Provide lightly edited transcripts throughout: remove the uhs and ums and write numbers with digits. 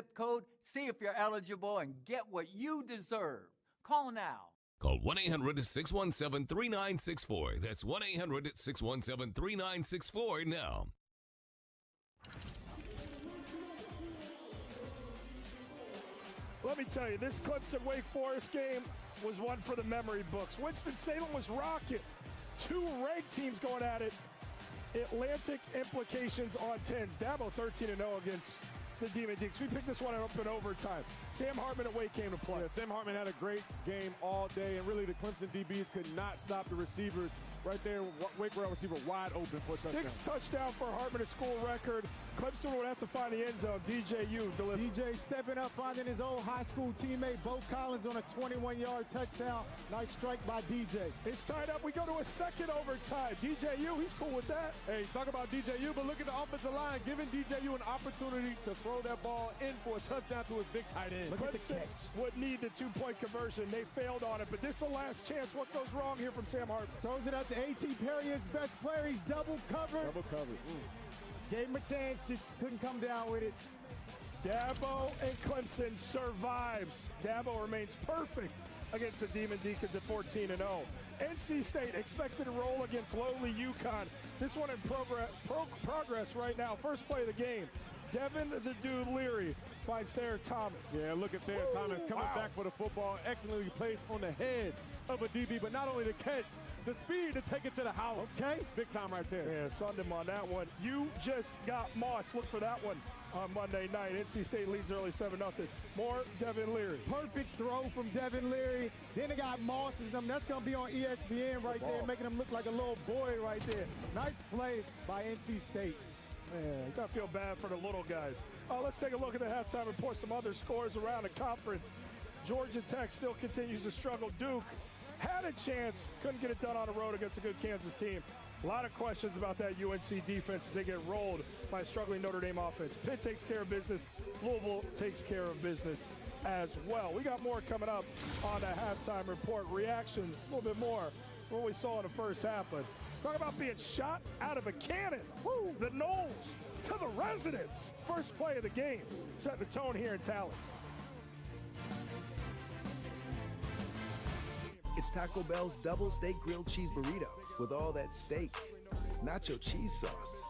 zip code, see if you're eligible, and get what you deserve. Call now. Call 1-800-617-3964. That's 1-800-617-3964 now. Let me tell you, this Clemson-Wake Forest game was one for the memory books. Winston-Salem was rocking. Two ranked teams going at it. Atlantic implications on 10s. Dabo 13-0 against the Demon Deacons. We picked this one up in overtime. Sam Hartman at Wake came to play. Yeah, Sam Hartman had a great game all day, and really the Clemson DBs could not stop the receivers. Right there, Wake wide receiver wide open for a touchdown. 6 touchdowns for Hartman, a school record. Clemson would have to find the end zone. DJU delivered. DJ stepping up, finding his old high school teammate, Bo Collins, on a 21-yard touchdown. Nice strike by DJ. It's tied up. We go to a second overtime. DJU, he's cool with that. Hey, talk about DJU, but look at the offensive line, giving DJU an opportunity to throw that ball in for a touchdown to his big tight end. Look at the catch. Would need the 2-point conversion. They failed on it, but this is the last chance. What goes wrong here from Sam Hartman? Throws it up to A.T. Perry, his best player. He's double covered. Double covered. Gave him a chance, just couldn't come down with it. Dabo and Clemson survives. Dabo remains perfect against the Demon Deacons at 14-0. NC State expected to roll against lowly UConn. This one in progress right now. First play of the game. Devin the Dude Leary finds Thayer Thomas. Yeah, look at Thayer Thomas coming back for the football. Excellently placed on the head of a DB, but not only the catch, the speed to take it to the house. Okay. Big time right there. Yeah, sunned him on that one. You just got Moss. Look for that one on Monday night. NC State leads early 7-0. More Devin Leary. Perfect throw from Devin Leary. Then they got Moss. That's going to be on ESPN right there, making him look like a little boy right there. Nice play by NC State. Man, you got to feel bad for the little guys. Let's take a look at the halftime report. Some other scores around the conference. Georgia Tech still continues to struggle. Duke had a chance, couldn't get it done on the road against a good Kansas team. A lot of questions about that UNC defense as they get rolled by a struggling Notre Dame offense. Pitt takes care of business. Louisville takes care of business as well. We got more coming up on the halftime report. Reactions, a little bit more from what we saw in the first half. But talk about being shot out of a cannon. Woo, the Knowles to the residents. First play of the game. Set the tone here in Tally. It's Taco Bell's Double Steak Grilled Cheese Burrito with all that steak, nacho cheese sauce,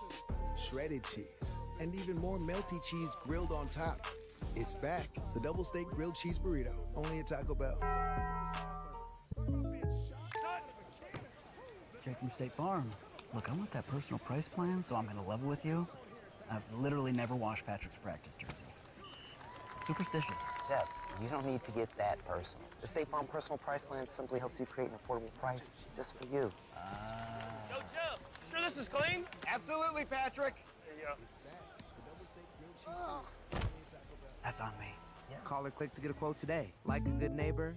shredded cheese, and even more melty cheese grilled on top. It's back, the Double Steak Grilled Cheese Burrito, only at Taco Bell. Jake from State Farm. Look, I'm with that personal price plan, so I'm going to level with you. I've literally never washed Patrick's practice jersey. Superstitious. Jeff, you don't need to get that personal. The State Farm Personal Price Plan simply helps you create an affordable price just for you. Yo, Jeff, sure this is clean? Absolutely, Patrick. There you go. That's on me. Yeah. Call or click to get a quote today. Like a good neighbor,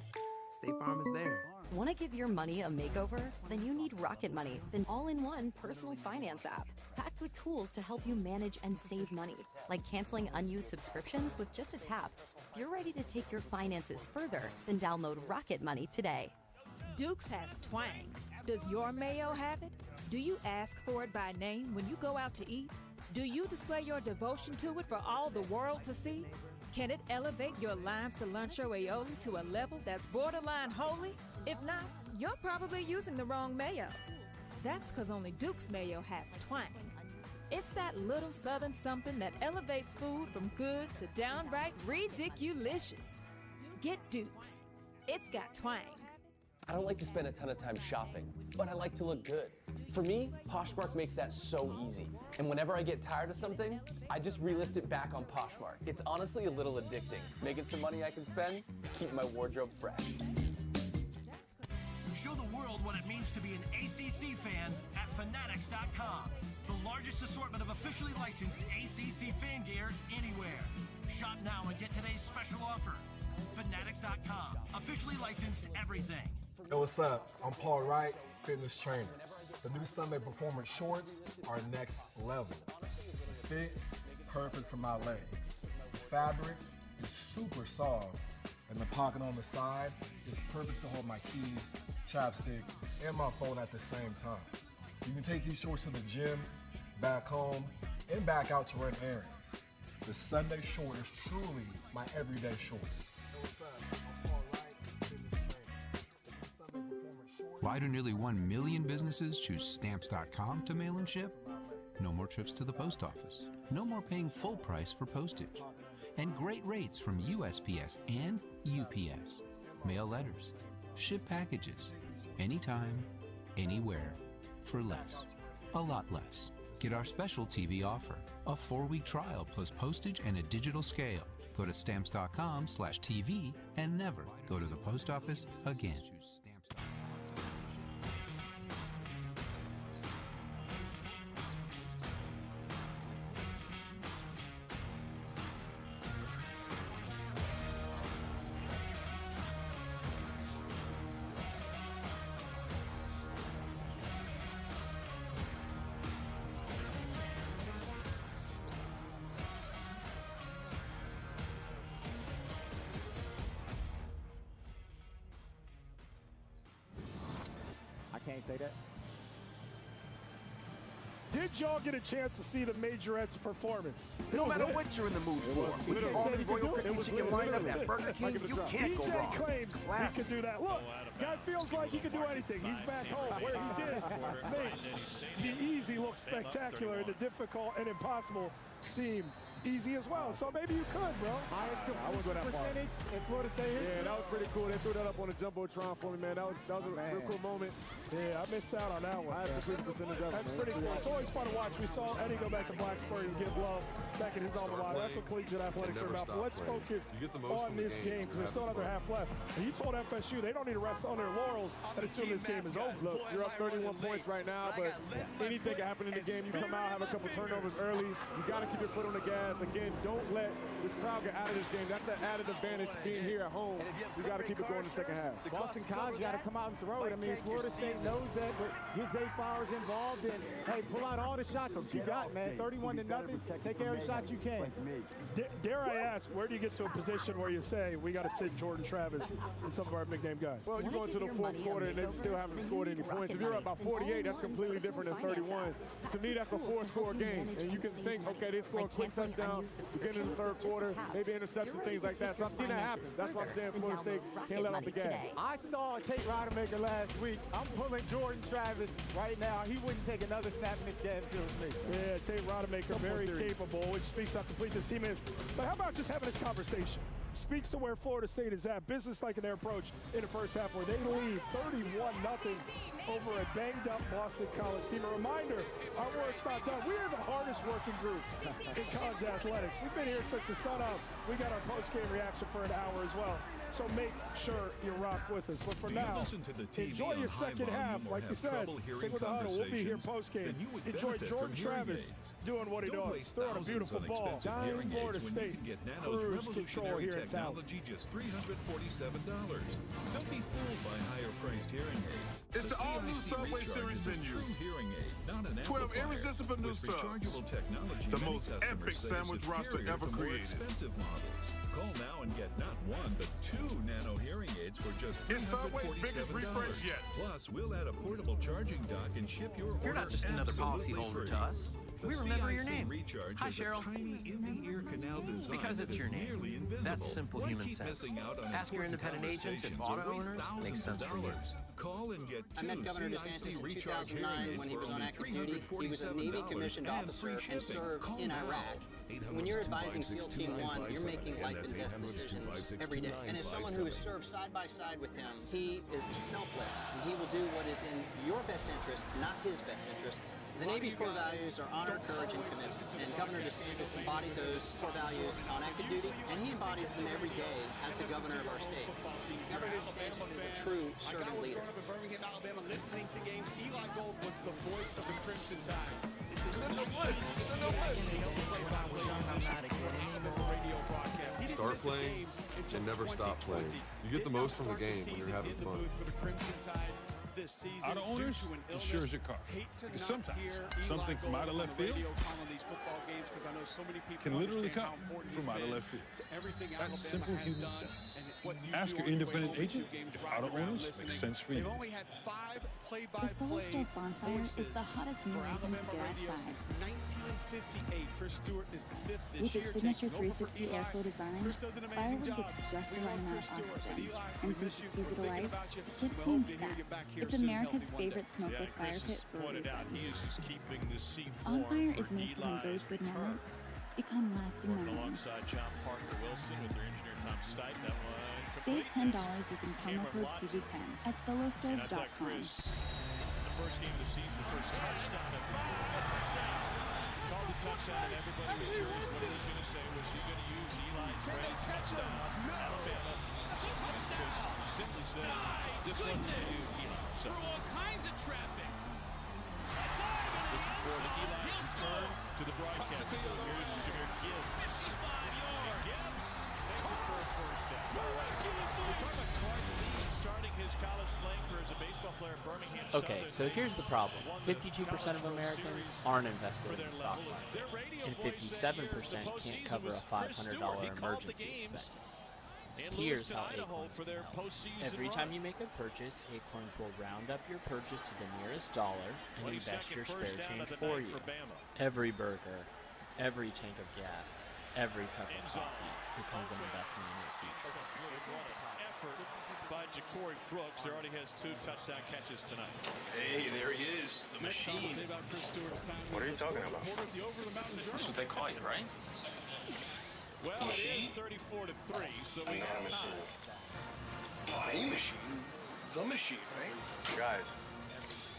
State Farm is there. Want to give your money a makeover? Then you need Rocket Money, an all-in-one personal finance app, packed with tools to help you manage and save money, like canceling unused subscriptions with just a tap. If you're ready to take your finances further, then download Rocket Money today. Duke's has twang. Does your mayo have it? Do you ask for it by name when you go out to eat? Do you display your devotion to it for all the world to see? Can it elevate your lime cilantro aioli to a level that's borderline holy? If not, you're probably using the wrong mayo. That's because only Duke's mayo has twang. It's that little southern something that elevates food from good to downright ridiculous. Get Duke's. It's got twang. I don't like to spend a ton of time shopping, but I like to look good. For me, Poshmark makes that so easy. And whenever I get tired of something, I just relist it back on Poshmark. It's honestly a little addicting, making some money I can spend, keep my wardrobe fresh. Show the world what it means to be an ACC fan at Fanatics.com. The largest assortment of officially licensed ACC fan gear anywhere. Shop now and get today's special offer. Fanatics.com. Officially licensed everything. Yo, what's up? I'm Paul Wright, fitness trainer. The new Sunday Performance shorts are next level. Fit, perfect for my legs. The fabric is super soft, and the pocket on the side is perfect to hold my keys, chapstick, and my phone at the same time. You can take these shorts to the gym, back home, and back out to run errands. The Sunday short is truly my everyday short. Why do nearly 1 million businesses choose Stamps.com to mail and ship? No more trips to the post office. No more paying full price for postage. And great rates from USPS and UPS. Mail letters. Ship packages. Anytime, anywhere. For less. A lot less. Get our special TV offer. A 4-week trial plus postage and a digital scale. Go to Stamps.com/TV and never go to the post office again. Can't say that. Did y'all get a chance to see the Majorettes' performance? No matter what you're in the mood for, with the almond royal crispy chicken lineup at Burger King, you can't go wrong. DJ claims he can do that. Look, guy feels like he can do anything. He's back home where he did make the easy look spectacular and the difficult and impossible seem easy as well. So maybe you could, bro. Highest completion percentage in Florida State history. Yeah, that was pretty cool. They threw that up on the Jumbotron for me, man. That was a real cool moment. Yeah, I missed out on that one. Highest completion percentage ever. That's pretty cool. It's always fun to watch. We saw Eddie go back to Blacksburg and give love back in his alma mater. That's what collegiate athletics are about. But let's focus on this game because there's still another half left. And you told FSU they don't need to rest on their laurels and assume this game is over. Look, you're up 31 points right now, but anything can happen in the game. You come out, have a couple turnovers early. You got to keep your foot on the gas. Again, don't let this crowd get out of this game. That's the added advantage being here at home. You got to keep it going in the second half. Boston College got to come out and throw it. I mean, Florida State knows that, but get Zay Flowers involved and, hey, pull out all the shots that you got, man. 31-0. Take every shot you can. Dare I ask, where do you get to a position where you say, we got to sit Jordan Travis and some of our big name guys? Well, you go into the fourth quarter and they still haven't scored any points. If you're up by 48, that's completely different than 31. To me, that's a 4-score game. And you can think, okay, they score a quick touchdown, beginning of the third quarter, maybe interception, things like that. So I've seen that happen. That's why I'm saying Florida State can't let off the gas. I saw Tate Rodemaker last week. I'm pulling Jordan Travis right now. He wouldn't take another snap in this game if it was me. Yeah, Tate Rodemaker, very capable, which speaks how complete this team is. But how about just having this conversation? Speaks to where Florida State is at, business-like in their approach in the first half, where they lead 31-0 over a banged-up Boston College team. A reminder, our work's not done. We are the hardest working group in college athletics. We've been here since the sun up. We got our post-game reaction for an hour as well. So make sure you rock with us. But for now, enjoy your second half. Like you said, stick with the huddle. We'll be here post-game. Enjoy Jordan Travis doing what he does. Throwing a beautiful ball. Florida State cruise control here in town. Just $347. Don't be fooled by higher-priced hearing aids. It's the all-new Subway Series menu. Hearing aid, not an 12 irresistible new subs. The most epic sandwich roster ever created. Expensive models. Call now and get not one, but 2 Nano hearing aids for just $347. It's Subway's biggest refresh yet. Plus, we'll add a portable charging dock and ship your order. You're not just another policyholder to us. We remember your name. Hi, Cheryl. Tiny in-the-ear canal design because it's your name. That's simple human sense. Ask your independent agent if auto owners makes sense for you. Call and get I met Governor DeSantis in 2009 when he was on active duty. He was a Navy commissioned officer and served in Iraq. When you're advising SEAL Team 1, you're making life and death decisions every day. And as someone who has served side by side with him, he is selfless, and he will do what is in your best interest, not his best interest. The Navy's core values are honor, courage, and commitment. And Governor DeSantis embodied those core values on active duty, and he embodies them every day as the governor of our state. Governor DeSantis is a true servant leader. Birmingham, Alabama, listening to games. Eli Gold was the voice of the Crimson Tide. Send no blitz. Send no blitz. Start playing and never stop playing. You get the most from the game when you're having fun. For the Crimson Tide. this season Auto owners, due to an illness. insures your car. Hate to Because not sometimes hear something Eli from out of Gold left on the field radio calling these football games, because I know so many people can literally understand come how important from he's out of been left field. to everything That's Alabama simple has human done. sense. And what you Ask do your on way independent over agent 2 games if driving auto around owners listening. make sense for They've you. only had 5 play-by-play The Solo Stove Bonfire is the hottest new for reason to Alabama get radio outside. since 1958. Chris Stewart is the 5th this With year. its signature taking over for 360 Eli. airflow design, Chris does an amazing firewood job. gets just the We right love amount Chris of Stewart, oxygen. but Eli, we And miss since you. it's We're easy to thinking light, about you. it gets We clean hope to hear you back fast. here It's soon, America's healthy one favorite day. smokeless fire Chris pit has for a pointed reason. out he is just keeping the seat On warm Fire for is made for when Eli's those good return. moments become lasting Working memories. alongside John Parker Wilson with their engineer Tom Stipe. That one Save $10 using promo code TV10 at solostove.com. The first game of the season, the first touchdown of a touchdown. Called the touchdown, and everybody was curious what he was going to say. Was he going to use Eli's phrase, touchdown, Alabama? Chris simply said, this one's for you, Eli. So, Through all kinds of traffic. looking forward to Eli's return to the broadcast. Here's Jahmyr Gibbs. 55 yards. Gibbs makes it for a first down. We're talking about Clark Lee starting his college playing career as a baseball player at Birmingham Okay, Southern. so here's the problem. 52% of Americans aren't invested in the stock market, and 57% can't cover a $500 emergency expense. Here's how Acorns can help. Every time you make a purchase, Acorns will round up your purchase to the nearest dollar and invest your spare change for you. Every burger, every tank of gas, every cup of coffee becomes an investment in your future. Effort by Ja'Cory Brooks. He already has 2 touchdown catches tonight. Hey, there he is, the machine. What are you talking about? That's what they call you, right? Well, it is 34-3, so we have time. A machine. The machine, right? Guys.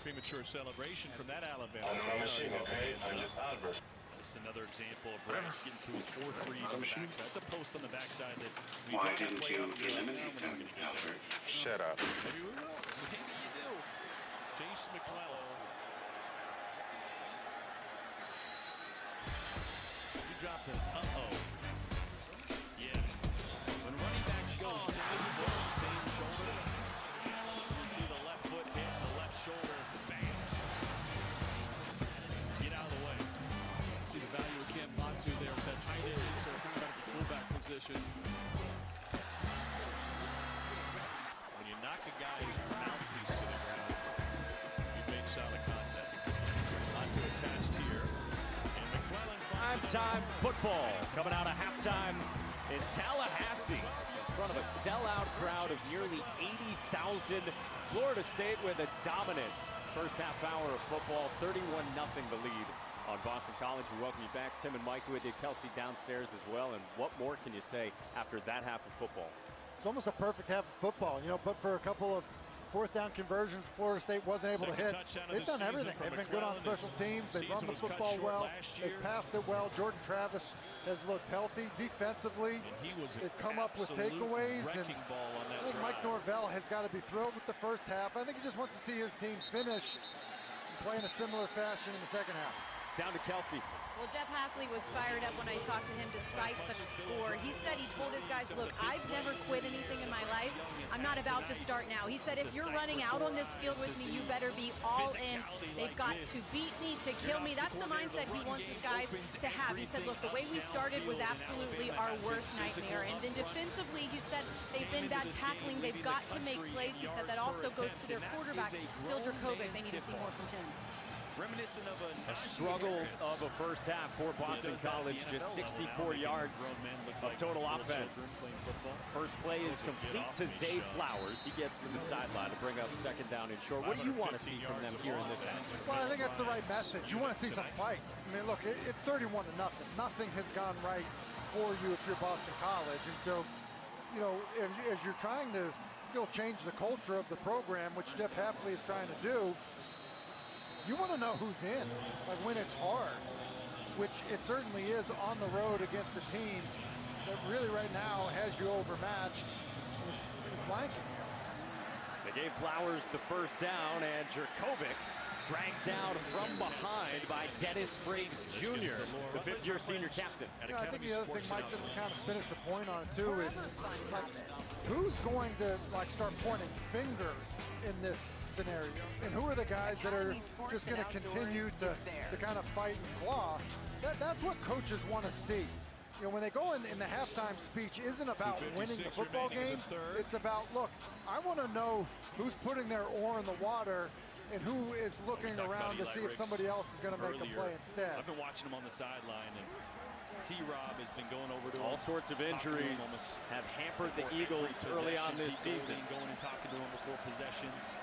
Premature celebration from that Alabama. I'm not a machine, okay? I'm just Albert. That's another example of Bryce getting to his 4 threes on the backside. That's a post on the backside that we Why don't didn't play you on the drill. eliminate them, Albert? Shut up. Maybe we will. Maybe you do. Chase McClellan. He dropped it. Uh-oh. Yeah. When running backs go same foot, same shoulder, you see the left foot hit the left shoulder. Bam. Get out of the way. See the value of Cam Latu there with that tight end insert, kind of at the fullback position. When you knock a guy's mouthpiece to the ground, you make solid contact. Latu attached here. And McClellan. Primetime football coming out of halftime in Tallahassee in front of a sellout crowd of nearly 80,000. Florida State with a dominant first half hour of football, 31-0 the lead on Boston College. We welcome you back. Tim and Mike with you, Kelsey downstairs as well. And what more can you say after that half of football? It's almost a perfect half of football, you know, but for a couple of fourth down conversions, Florida State wasn't able to hit. They've done everything. They've been good on special teams. They've run the football well. They've passed it well. Jordan Travis has looked healthy defensively. They've come up with takeaways. And I think Mike Norvell has got to be thrilled with the first half. I think he just wants to see his team finish and play in a similar fashion in the second half. Down to Kelsey. Well, Jeff Hafley was fired up when I talked to him despite the score. He said he told his guys, look, I've never quit anything in my life. I'm not about to start now. He said, if you're running out on this field with me, you better be all in. They've got to beat me, to kill me. That's the mindset he wants his guys to have. He said, look, the way we started was absolutely our worst nightmare. And then defensively, he said, they've been bad tackling. They've got to make plays. He said that also goes to their quarterback, Phil Dracovic. They need to see more from him. Reminiscent of a struggle of a first half for Boston College, just 64 yards of total offense. First play is complete to Zay Flowers. He gets to the sideline to bring up second down and short. What do you want to see from them here in this half? Well, I think that's the right message. You want to see some fight. I mean, look, it's 31-0. Nothing has gone right for you if you're Boston College. And so, you know, as you're trying to still change the culture of the program, which Jeff Hafley is trying to do, you want to know who's in, like when it's hard, which it certainly is on the road against a team that really right now has you overmatched and is blanking. The gave Flowers the first down, and Jurkovec dragged down from behind by Dennis Briggs Jr., the fifth-year senior captain. Yeah, I think the other thing, Mike, just to kind of finish the point on it too, is like, who's going to like start pointing fingers in this scenario, and who are the guys that are just going to continue to kind of fight and claw? That's what coaches want to see. You know, when they go in the halftime speech, isn't about winning the football game. It's about, look, I want to know who's putting their oar in the water and who is looking around to see if somebody else is going to make a play instead. I've been watching him on the sideline, and T-Rob has been going over to all sorts of injuries have hampered the Eagles early on this season. Going and talking to him before possessions.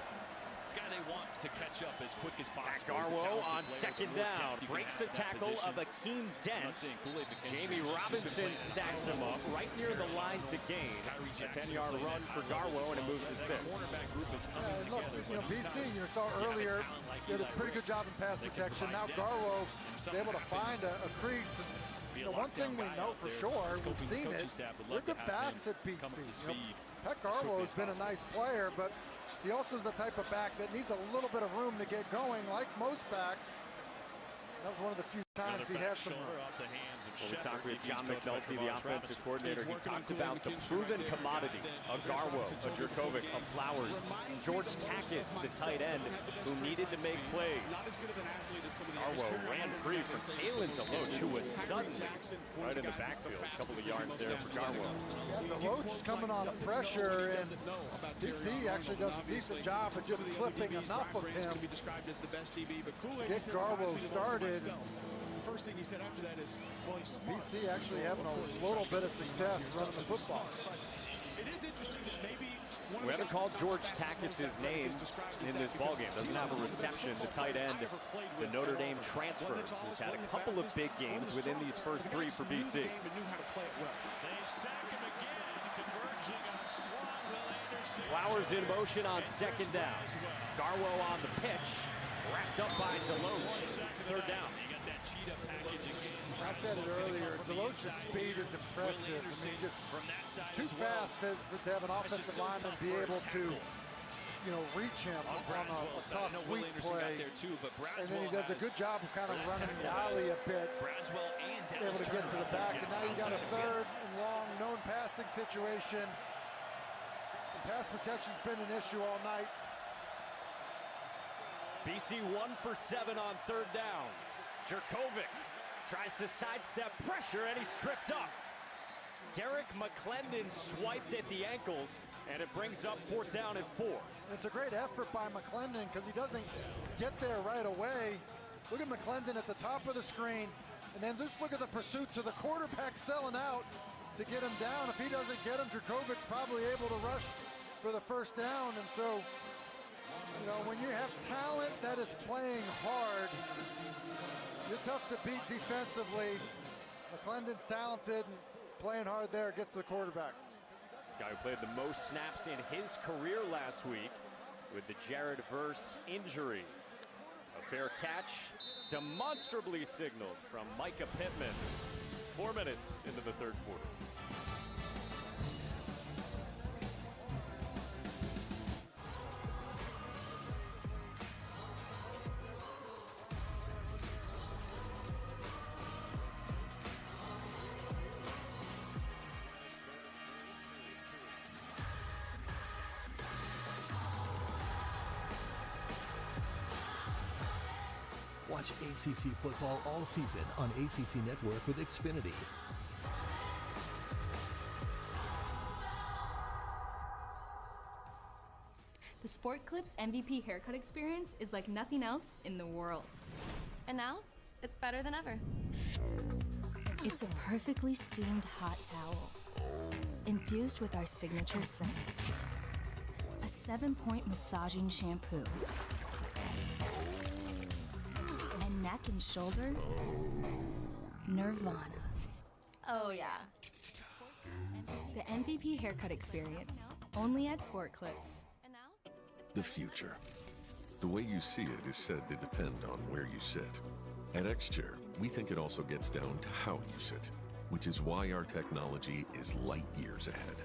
It's a guy they want to catch up as quick as possible. Garwo on second down breaks a tackle of Akeem Dent. Jamie Robinson stacks him up right near the line to gain. A 10-yard run for Garwo, and it moves to sticks. Look, you know, BC, you saw earlier, did a pretty good job in pass protection. Now Garwo is able to find a crease. You know, one thing we know for sure, we've seen it, they're good backs at BC. You know, Pat Garwo has been a nice player, but he also is the type of back that needs a little bit of room to get going, like most backs. That was one of the few times he had some. Well, we talked with John McNulty, the offensive coordinator. He talked about the proven commodity of Garwo, of Jurkovec, of Flowers, George Takis, the tight end, who needed to make plays. Garwo ran free from Kalen DeLoach, who was sudden right in the backfield. A couple of yards there for Garwo. Yeah, DeLoach is coming on pressure, and DC actually does a decent job of just clipping enough of him to get Garwo started. The first thing he said after that is, well, he's smart. BC actually having a little bit of success running the football. It is interesting that maybe we haven't called George Takis' name in this ballgame. Doesn't have a reception. The tight end, the Notre Dame transfer, who's had a couple of big games within these first three for BC. Flowers in motion on second down. Garwo on the pitch. Wrapped up by DeLoach. Third down. You got that cheetah package again. I said it earlier, DeLoach's speed is impressive. I mean, just too fast to have an offensive lineman be able to, you know, reach him on a tough sweep play. And then he does a good job of kind of running the alley a bit, able to get to the back. And now you got a third and long known passing situation. And pass protection's been an issue all night. BC 1 for 7 on third downs. Jurkovec tries to sidestep pressure, and he's tripped up. Derek McClendon swiped at the ankles, and it brings up fourth down and 4. It's a great effort by McClendon because he doesn't get there right away. Look at McClendon at the top of the screen, and then just look at the pursuit to the quarterback selling out to get him down. If he doesn't get him, Jurkovec's probably able to rush for the first down, and so, you know, when you have talent that is playing hard, you're tough to beat defensively. McClendon's talented and playing hard there, gets the quarterback. Guy who played the most snaps in his career last week with the Jared Verse injury. A fair catch, demonstrably signaled from Micah Pittman. 4 minutes into the third quarter. Watch ACC football all season on ACC Network with Xfinity. The Sport Clips MVP haircut experience is like nothing else in the world. And now, it's better than ever. It's a perfectly steamed hot towel, infused with our signature scent. A 7-point massaging shampoo. And neck and shoulder, Nirvana. Oh yeah. The MVP haircut experience, only at Sport Clips. The future. The way you see it is said to depend on where you sit. At X-Chair, we think it also gets down to how you sit, which is why our technology is light years ahead.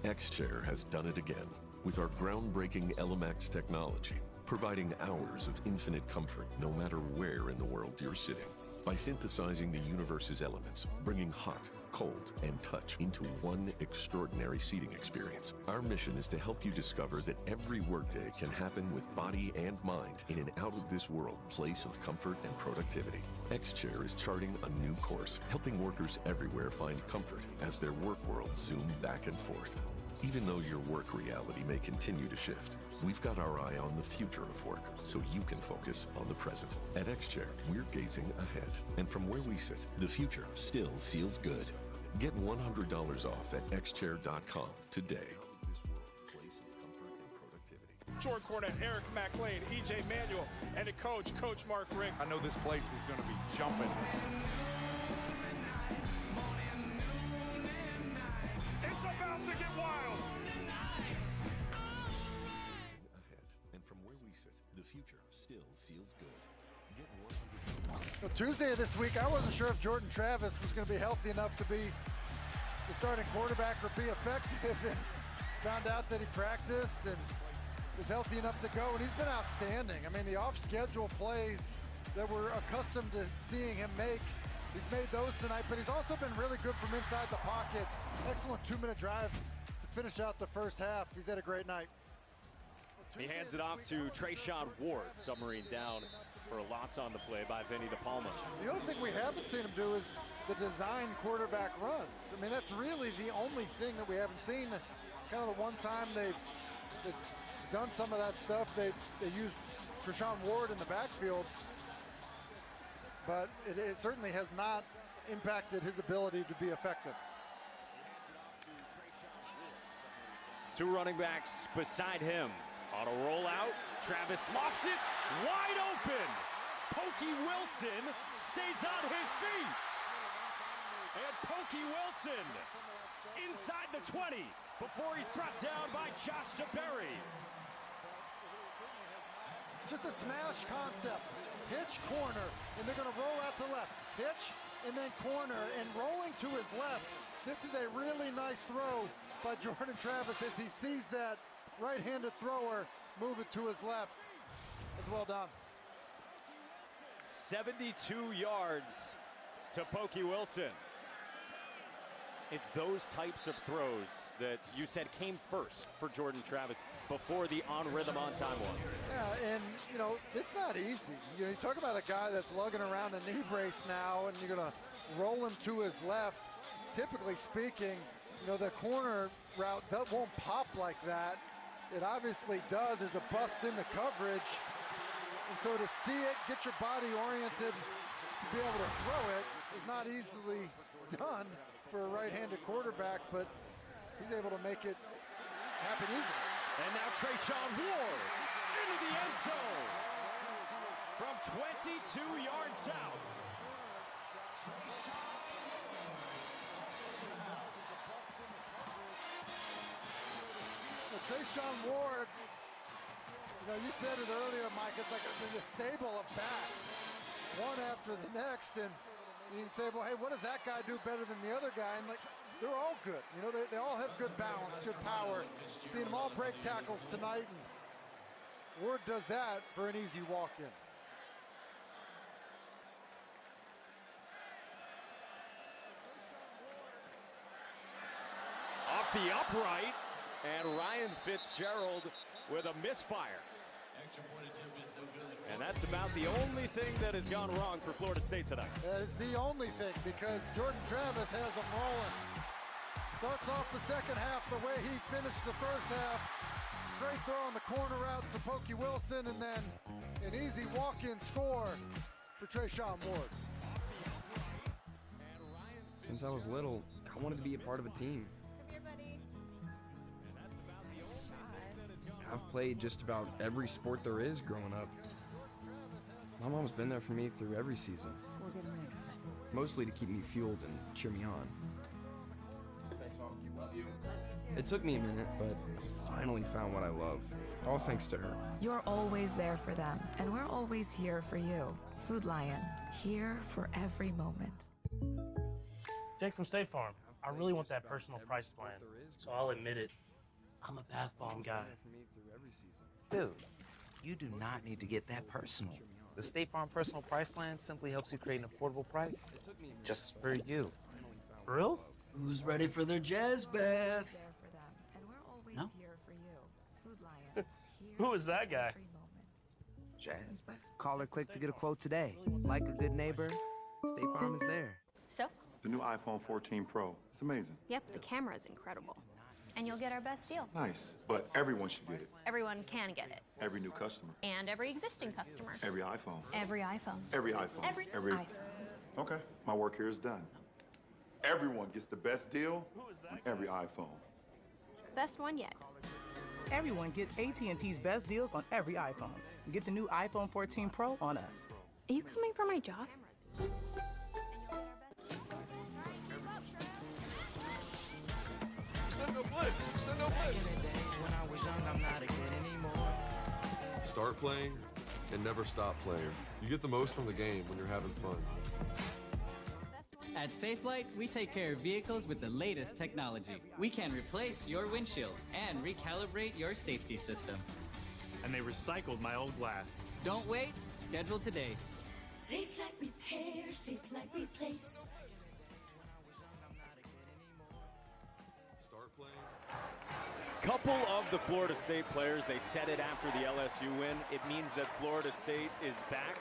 X-Chair has done it again. with our groundbreaking Elemax technology, providing hours of infinite comfort no matter where in the world you're sitting. By synthesizing the universe's elements, bringing hot, cold, and touch into one extraordinary seating experience, our mission is to help you discover that every workday can happen with body and mind in an out-of-this-world place of comfort and productivity. X-Chair is charting a new course, helping workers everywhere find comfort as their work worlds zoom back and forth. Even though your work reality may continue to shift, we've got our eye on the future of work so you can focus on the present. At X-Chair, we're gazing ahead. And from where we sit, the future still feels good. Get $100 off at xchair.com today. Jordan Cornette, Eric McLean, EJ Manuel, and the coach, Coach Mark Richt. I know this place is going to be jumping. It's about to get wild. And from where we sit, the future still feels good. Get Well, Tuesday of this week, I wasn't sure if Jordan Travis was going to be healthy enough to be the starting quarterback or be effective, and found out that he practiced and was healthy enough to go, and he's been outstanding. I mean, the off-schedule plays that we're accustomed to seeing him make, he's made those tonight, but he's also been really good from inside the pocket. Excellent 2-minute drive to finish out the first half. He's had a great night. He hands it off to Trayshawn Ward, submarine down for a loss on the play by Vinny DePalma. The other thing we haven't seen him do is the design quarterback runs. I mean, that's really the only thing that we haven't seen. Kind of the one time they've done some of that stuff, they used Trayshawn Ward in the backfield, but it certainly has not impacted his ability to be effective. Two running backs beside him. On a rollout, Travis lofts it wide open. Pokey Wilson stays on his feet. And Pokey Wilson inside the 20 before he's brought down by Josh DeBerry. Just a smash concept. Pitch, corner, and they're going to roll out to left. Pitch, and then corner, and rolling to his left. This is a really nice throw by Jordan Travis as he sees that right-handed thrower move it to his left. That's well done. 72 yards to Pokey Wilson. It's those types of throws that you said came first for Jordan Travis before the on-rhythm, on-time ones. Yeah, and, you know, it's not easy. You talk about a guy that's lugging around a knee brace now, and you're going to roll him to his left. Typically speaking, the corner route, that won't pop like that. It obviously does. There's a bust in the coverage. And so to see it, get your body oriented to be able to throw it is not easily done for a right-handed quarterback, but he's able to make it happen easily. And now Trayshawn Ward into the end zone from 22 yards out. Trayshawn Ward, you said it earlier, Mike, it's like the stable of backs, one after the next, and you can say, well, hey, what does that guy do better than the other guy? And they're all good. They all have good balance, good power. You've seen them all break tackles tonight, and Ward does that for an easy walk-in. Off the upright, and Ryan Fitzgerald with a misfire. And that's about the only thing that has gone wrong for Florida State tonight. That is the only thing, because Jordan Travis has them rolling. Starts off the second half the way he finished the first half. Great throw on the corner route to Pokey Wilson, and then an easy walk-in score for Trayshawn Ward. Since I was little, I wanted to be a part of a team. I've played just about every sport there is growing up. My mom's been there for me through every season. We'll get him next time. Mostly to keep me fueled and cheer me on. It took me a minute, but I finally found what I love. All thanks to her. You're always there for them, and we're always here for you. Food Lion, here for every moment. Jake from State Farm. I really want that personal price plan, so I'll admit it. I'm a bath bomb guy. Dude, you do not need to get that personal. The State Farm Personal Price Plan simply helps you create an affordable price just for you. For real? Who's ready for their jazz bath? No? Who is that guy? Jazz bath? Call or click to get a quote today. Like a good neighbor, State Farm is there. So? The new iPhone 14 Pro. It's amazing. Yep, the camera is incredible. And you'll get our best deal. Nice. But everyone should get it. Everyone can get it. Every new customer. And every existing customer. Every iPhone. Every iPhone. Every iPhone. Every iPhone. Okay, my work here is done. Everyone gets the best deal on every iPhone. Best one yet. Everyone gets AT&T's best deals on every iPhone. Get the new iPhone 14 Pro on us. Are you coming for my job? Send no blitz. Send no blitz. Start playing and never stop playing. You get the most from the game when you're having fun. At Safelite, we take care of vehicles with the latest technology. We can replace your windshield and recalibrate your safety system. And they recycled my old glass. Don't wait, schedule today. Safelite Repair, Safelite Replace. Start playing. Couple of the Florida State players, they said it after the LSU win. It means that Florida State is back.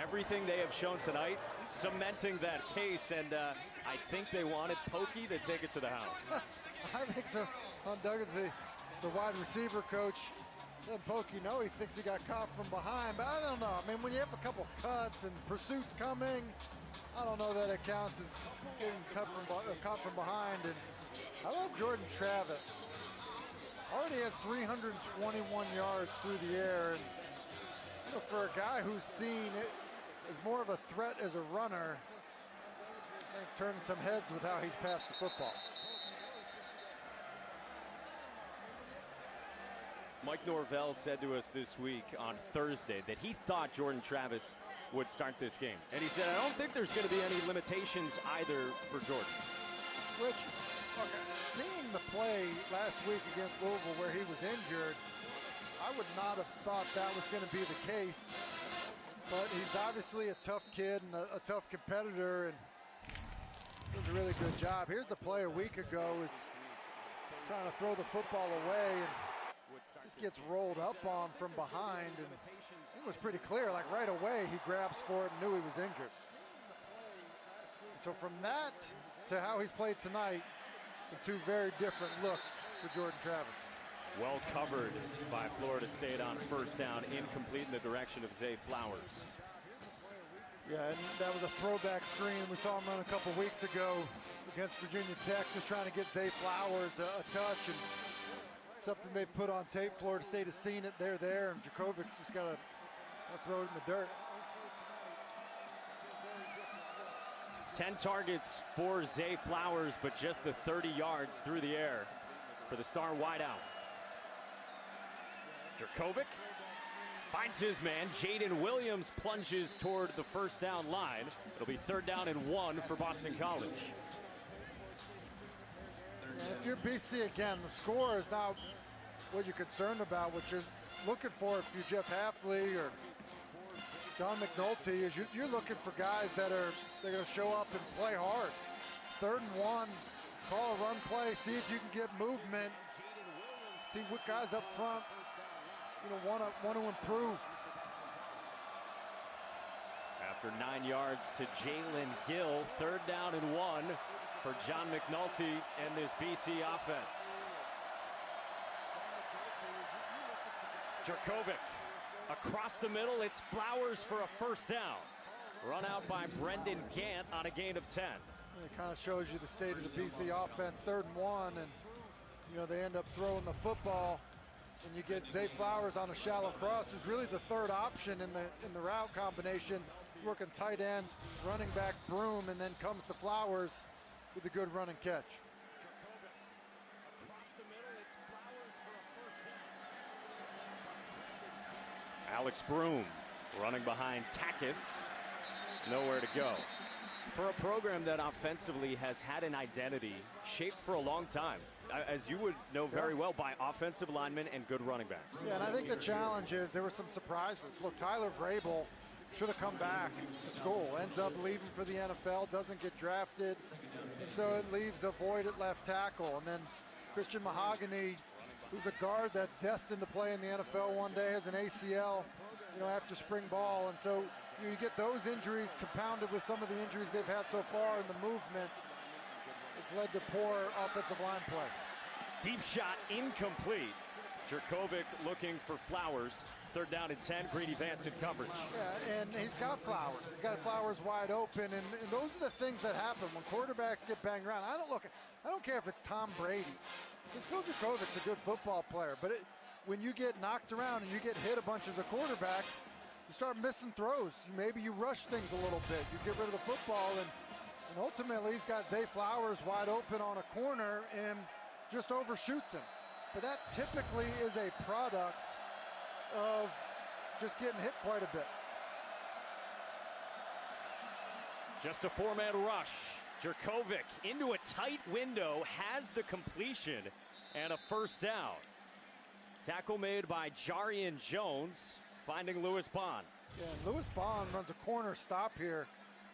Everything they have shown tonight, cementing that case, and I think they wanted Pokey to take it to the house. I think so. Doug is the wide receiver coach. Let Pokey know he thinks he got caught from behind, but I don't know. I mean, when you have a couple cuts and pursuits coming, I don't know that it counts as getting caught from behind. And I love Jordan Travis. Already has 321 yards through the air. And you know, for a guy who's seen it as more of a threat as a runner, I think turning some heads with how he's passed the football. Mike Norvell said to us this week on Thursday that he thought Jordan Travis would start this game. And he said, I don't think there's going to be any limitations either for Jordan. Which, okay, seeing the play last week against Louisville where he was injured, I would not have thought that was going to be the case. But he's obviously a tough kid and a tough competitor, and does a really good job. Here's a play a week ago, is trying to throw the football away and just gets rolled up on from behind, and it was pretty clear, like right away he grabs for it and knew he was injured. So from that to how he's played tonight, the two very different looks for Jordan Travis. Well covered by Florida State on first down, incomplete in the direction of Zay Flowers. Yeah, and that was a throwback screen we saw him run a couple weeks ago against Virginia Tech, just trying to get Zay Flowers a touch, and something they've put on tape. Florida State has seen it. They're there, and Djokovic's just got to throw it in the dirt. 10 targets for Zay Flowers, but just the 30 yards through the air for the star wideout. Djokovic finds his man. Jaden Williams plunges toward the first down line. It'll be 3rd down and 1 for Boston College. If you're BC again, the score is not what you're concerned about. What you're looking for, if you're Jeff Hafley or John McNulty, is you're looking for guys they're going to show up and play hard. 3rd and 1, call a run play, see if you can get movement, see what guys up front want to improve. After 9 yards to Jalen Gill, 3rd down and 1 for John McNulty and this BC offense. Djokovic across the middle. It's Flowers for a first down. Run out by Brendan Gant on a gain of 10. It kind of shows you the state of the BC offense. 3rd and 1, and they end up throwing the football, and you get Zay Flowers on a shallow cross, who's really the 3rd option in the route combination, working tight end, running back Broom, and then comes to Flowers with a good run and catch. Alex Broom running behind Takis. Nowhere to go. For a program that offensively has had an identity shaped for a long time as you would know very well, by offensive linemen and good running backs. Yeah, and I think the challenge is there were some surprises. Look, Tyler Vrabel should have come back to school, ends up leaving for the NFL, doesn't get drafted, and so it leaves a void at left tackle. And then Christian Mahogany, who's a guard that's destined to play in the NFL one day, has an ACL, after spring ball. And so you get those injuries compounded with some of the injuries they've had so far in the movement. It's led to poor offensive line play. Deep shot incomplete. Jurkovec looking for Flowers. 3rd down and 10. Greedy Vance in coverage. Yeah, and he's got Flowers. He's got Flowers wide open, and those are the things that happen when quarterbacks get banged around. I don't care if it's Tom Brady. Because Phil Jurkovec's a good football player, but when you get knocked around and you get hit a bunch as a quarterback, you start missing throws. Maybe you rush things a little bit. You get rid of the football, and ultimately he's got Zay Flowers wide open on a corner and just overshoots him. But that typically is a product of just getting hit quite a bit. Just a 4-man rush. Jurkovec into a tight window, has the completion and a 1st down. Tackle made by Jarian Jones, finding Lewis Bond. Yeah, Lewis Bond runs a corner stop here,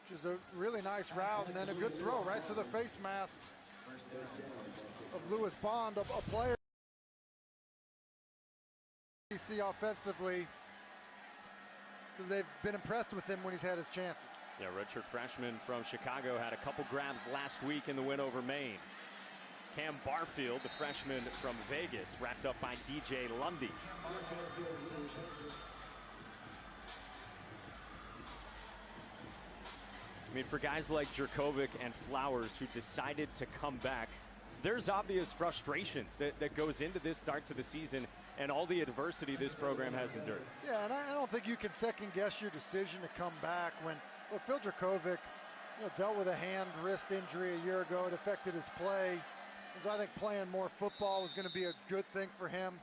which is a really nice route, and then a good throw right to the face mask of Lewis Bond, a player you see offensively. They've been impressed with him when he's had his chances. Yeah, redshirt freshman from Chicago had a couple grabs last week in the win over Maine. Cam Barfield, the freshman from Vegas, wrapped up by DJ Lundy. I mean, for guys like Jurkovec and Flowers who decided to come back, there's obvious frustration that goes into this start to the season and all the adversity this program has endured. Yeah, and I don't think you can second-guess your decision to come back when, look, Phil Jurkovec dealt with a hand-wrist injury a year ago. It affected his play. And so I think playing more football was going to be a good thing for him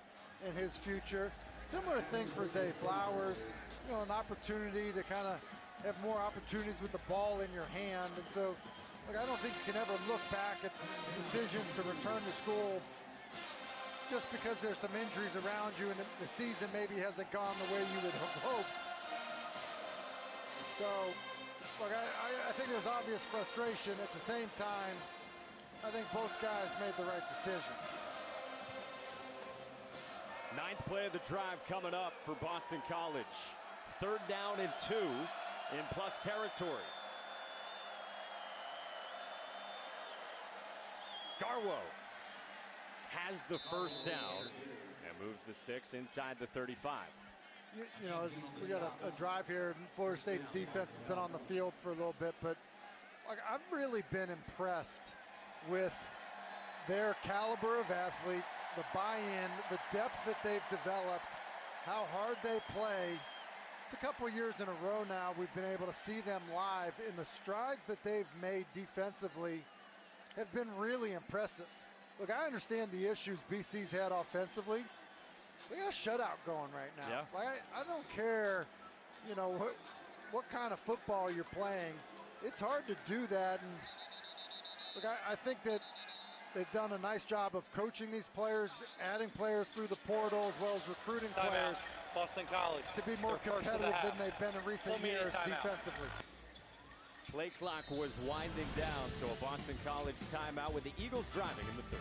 in his future. Similar thing for Zay Flowers, an opportunity to kind of have more opportunities with the ball in your hand. And so, look, I don't think you can ever look back at the decision to return to school just because there's some injuries around you and the season maybe hasn't gone the way you would have hoped. So, look, I think there's obvious frustration. At the same time, I think both guys made the right decision. 9th play of the drive coming up for Boston College. 3rd down and 2 in plus territory. Garwo has the 1st down and moves the sticks inside the 35. We got a drive here. Florida State's defense has been on the field for a little bit, but I've really been impressed with their caliber of athletes, the buy-in, the depth that they've developed, how hard they play. It's a couple years in a row now we've been able to see them live, and the strides that they've made defensively have been really impressive. Look, I understand the issues BC's had offensively. We got a shutout going right now. Yeah. I don't care, what kind of football you're playing. It's hard to do that. And look, I think that they've done a nice job of coaching these players, adding players through the portal, as well as recruiting players. Boston College. To be more competitive than they've been in recent years defensively. Play clock was winding down, so a Boston College timeout with the Eagles driving in the 3rd.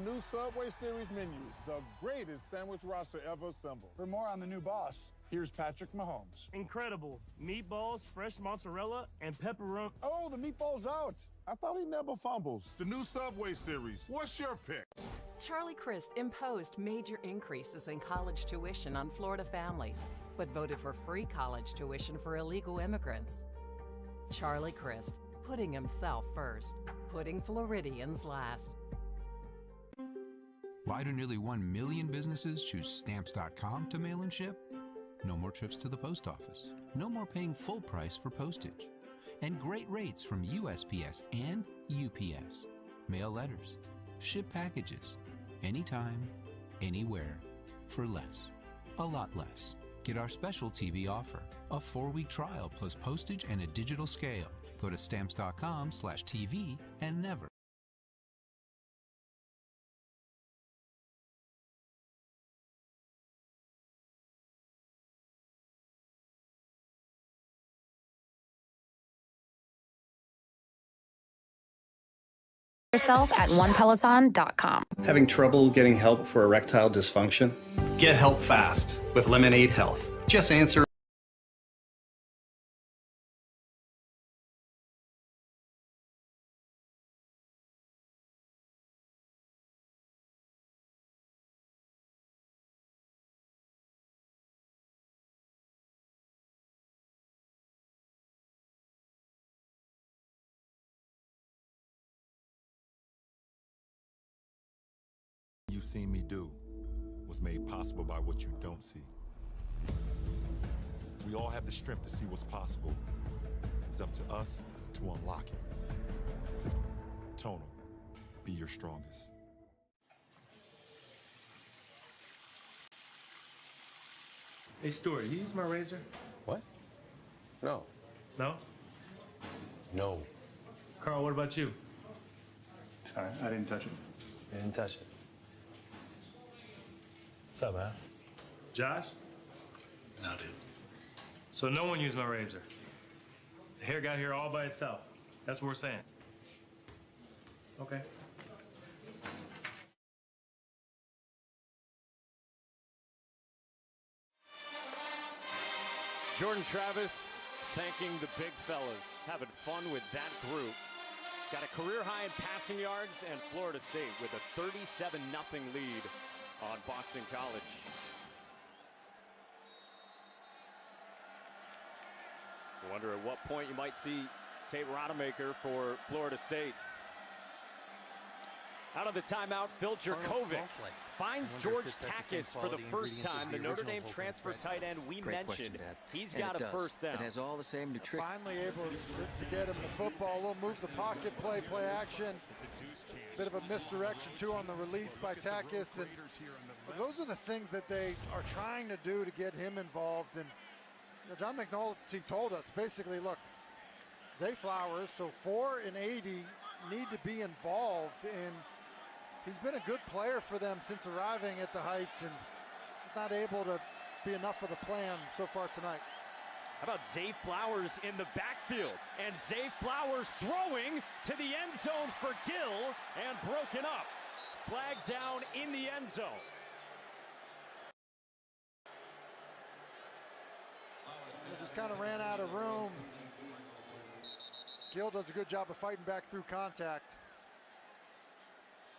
New Subway Series menu, the greatest sandwich roster ever assembled. For more on the new boss, here's Patrick Mahomes. Incredible. Meatballs, fresh mozzarella, and pepperoni. Oh, the meatball's out. I thought he never fumbles. The new Subway Series. What's your pick? Charlie Crist imposed major increases in college tuition on Florida families, but voted for free college tuition for illegal immigrants. Charlie Crist, putting himself first, putting Floridians last. Why do nearly 1 million businesses choose Stamps.com to mail and ship? No more trips to the post office. No more paying full price for postage. And great rates from USPS and UPS. Mail letters. Ship packages. Anytime, anywhere. For less. A lot less. get our special TV offer, a 4-week trial plus postage and a digital scale. Go to stamps.com/TV and never. Yourself at onepeloton.com. Having trouble getting help for erectile dysfunction? Get help fast with Lemonade Health. Just answer. You've seen me do was made possible by what you don't see. We all have the strength to see what's possible. It's up to us to unlock it. Tonal, be your strongest. Hey, Stuart, you use my razor? What? No. No? No. Carl, what about you? Sorry, I didn't touch it. You didn't touch it. What's up, man? Josh? No, dude. So no one used my razor. The hair got here all by itself. That's what we're saying. Okay. Jordan Travis thanking the big fellas, having fun with that group. Got a career high in passing yards, and Florida State with a 37-0 lead on Boston College. I wonder at what point you might see Tate Rodemaker for Florida State. Out of the timeout, Phil Jerkovic finds George Takis for the first time. The Notre Dame transfer tight end we mentioned. He's got a first down. It has all the same nutrition. Finally able to get him the football. A little move the pocket, play action. Bit of a misdirection too on the release by Takis. And those are the things that they are trying to do to get him involved. And John McNulty told us basically, look, Zay Flowers, so 4 and 80 need to be involved, and he's been a good player for them since arriving at the Heights, and he's not able to be enough for the plan so far tonight. How about Zay Flowers in the backfield? And Zay Flowers throwing to the end zone for Gill and broken up. Flag down in the end zone. Just kind of ran out of room. Gill does a good job of fighting back through contact.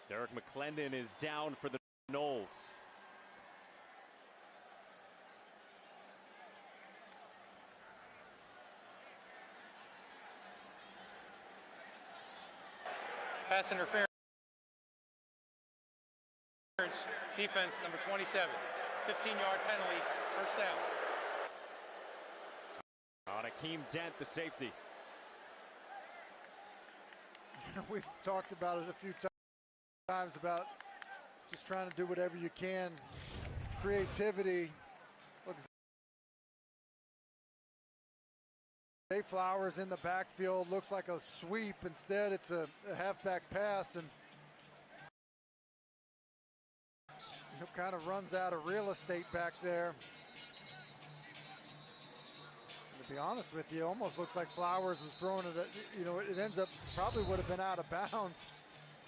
Derek McClendon is down for the Noles. Pass interference. Defense number 27. 15-yard penalty, first down. On Akeem Dent, the safety. We've talked about it a few times about just trying to do whatever you can. Creativity. Look, Zay Flowers in the backfield, looks like a sweep. Instead, it's a halfback pass, and kind of runs out of real estate back there. And to be honest with you, almost looks like Flowers was throwing it, it ends up probably would have been out of bounds.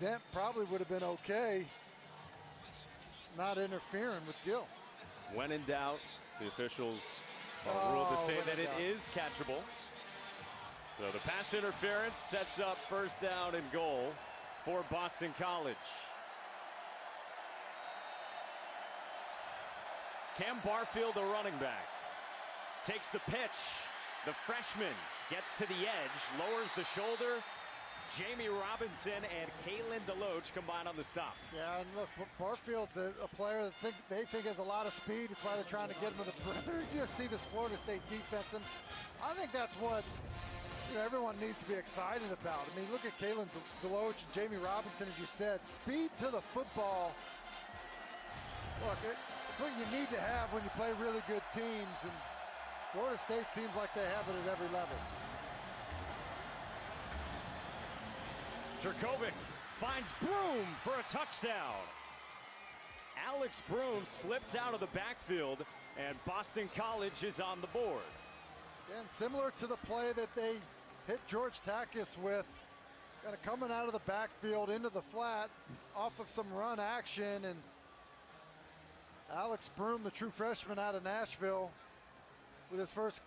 Dent probably would have been okay, not interfering with Gill. When in doubt, the officials are ruled to say that it is catchable. So the pass interference sets up first down and goal for Boston College. Cam Barfield, the running back, takes the pitch. The freshman gets to the edge, lowers the shoulder. Jamie Robinson and Kalen DeLoach combine on the stop. Yeah, and look, Barfield's a player that they think has a lot of speed. That's why they're trying to get him to the perimeter. You just see this Florida State defense, and I think that's what everyone needs to be excited about. I mean, look at Kalen DeLoach and Jamie Robinson, as you said. Speed to the football. Look, It's what you need to have when you play really good teams, and Florida State seems like they have it at every level. Jurkovec finds Broom for a touchdown. Alex Broom slips out of the backfield, and Boston College is on the board. And similar to the play that they hit George Takis with, kind of coming out of the backfield into the flat off of some run action, and Alex Broom, the true freshman out of Nashville, with his first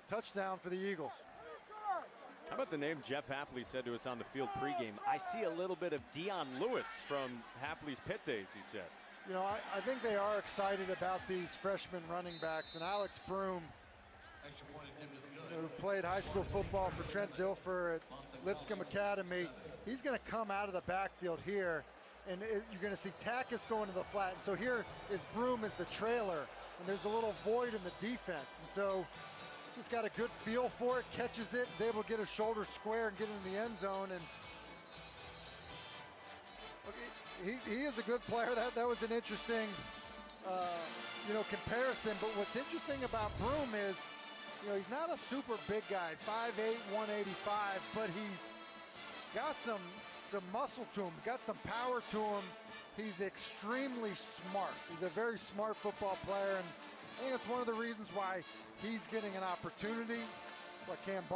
touchdown for the Eagles. How about the name Jeff Hafley said to us on the field pregame? I see a little bit of Dion Lewis from Hafley's pit days, he said. You know, I think they are excited about these freshman running backs, and Alex Broom, who played high school football for Trent Dilfer at Lipscomb Academy, he's going to come out of the backfield here, and you're going to see Takis go into the flat. And so here is Broom as the trailer, and there's a little void in the defense. And so just got a good feel for it, catches it, is able to get his shoulder square and get into the end zone. And he is a good player. That was an interesting, comparison. But what's interesting about Broom is, he's not a super big guy, 5'8", 185, but he's got some muscle to him, got some power to him. He's extremely smart. He's a very smart football player, and I think it's one of the reasons why he's getting an opportunity. What Cam